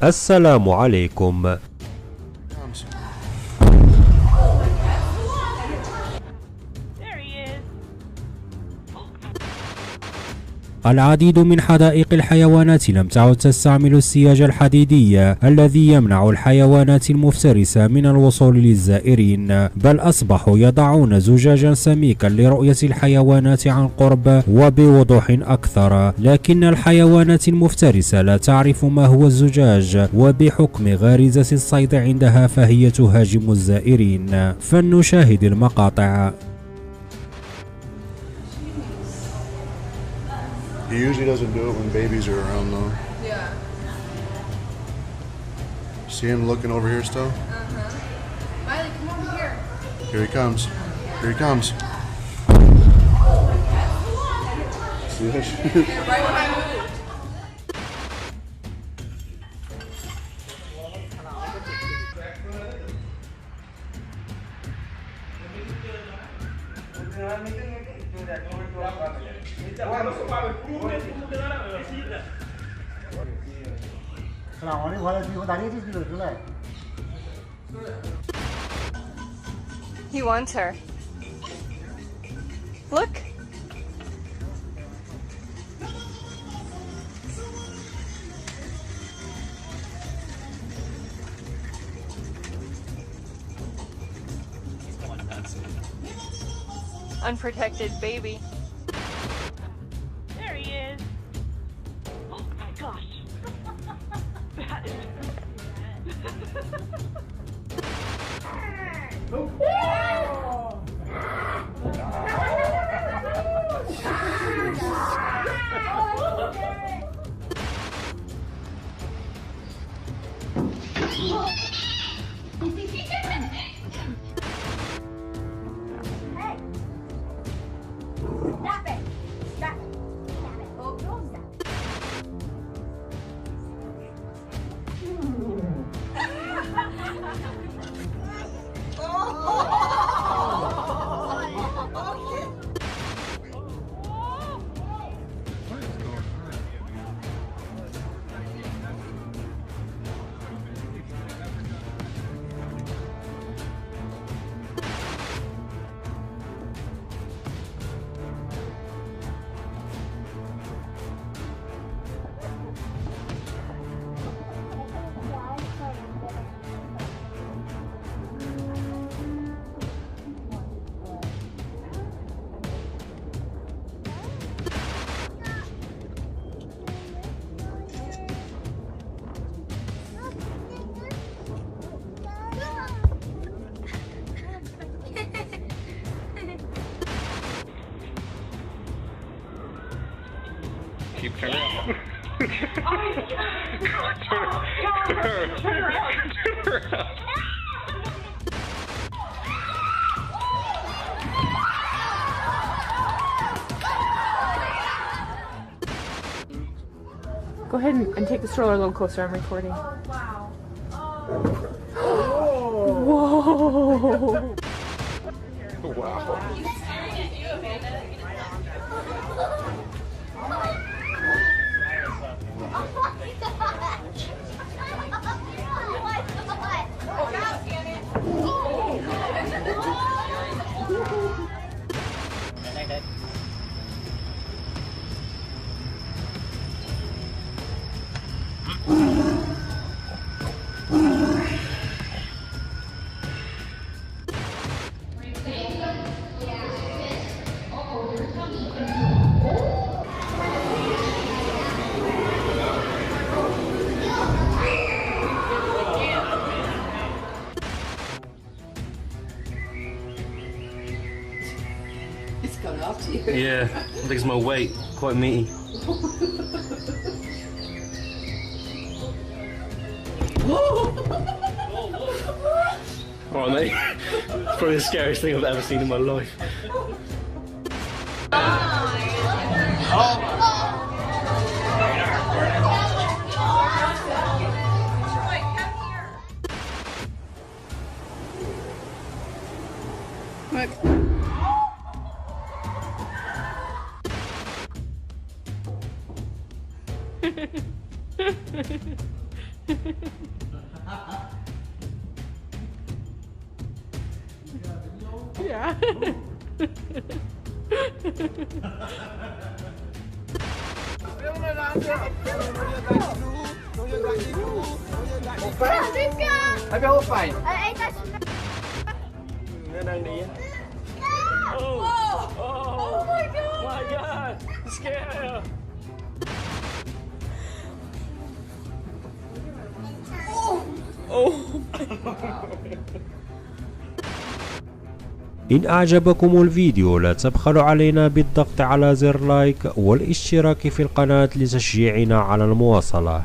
السلام عليكم. العديد من حدائق الحيوانات لم تعد تستعمل السياج الحديدي الذي يمنع الحيوانات المفترسة من الوصول للزائرين، بل أصبحوا يضعون زجاجا سميكا لرؤية الحيوانات عن قرب وبوضوح أكثر، لكن الحيوانات المفترسة لا تعرف ما هو الزجاج، وبحكم غريزة الصيد عندها فهي تهاجم الزائرين. فلنشاهد المقاطع. He usually doesn't do it when babies are around though. Yeah. See him looking over here still? Miley, come over here. Here he comes. Here he comes. See this? Right when I moved. He wants her. Look. Unprotected baby. There he is. Oh my gosh. That is Keep turning around. Turn around. Go ahead and take the stroller a little closer. I'm recording. Oh, wow. Whoa! Wow. It's coming off to you. Yeah, I think it's my weight. Quite meaty. Alright, mate. It's probably the scariest thing I've ever seen in my life. Yeah. Phải không phải? Oh my god! Scare! إن أعجبكم الفيديو لا تبخلوا علينا بالضغط على زر لايك والاشتراك في القناة لتشجيعنا على المواصلة.